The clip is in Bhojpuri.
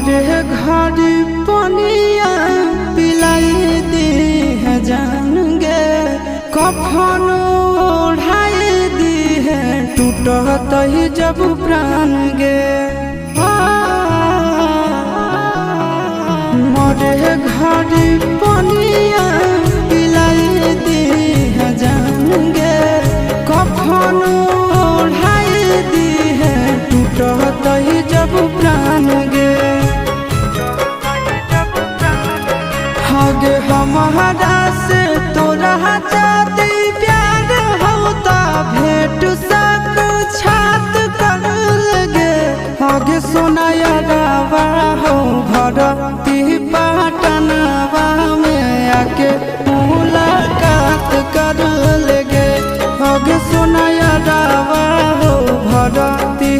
मोरे घर पनिया पिलाई दी है जान गे, कफन ओढ़ाई दी है टूटत ही जब प्राण गे। मोरे घर पनिया पिलाई दी है जान गे, कफन ओढ़ाई दी है टूटत ही जब प्राण गे। हगे हमारा से तोरा जाती प्यार होता भेंट साक्षात कर लगे। हगे सोनाया रावा हो भरती पाटनवा में आके मुलाकात कर लगे। हगे सोनाया रावा हो भरती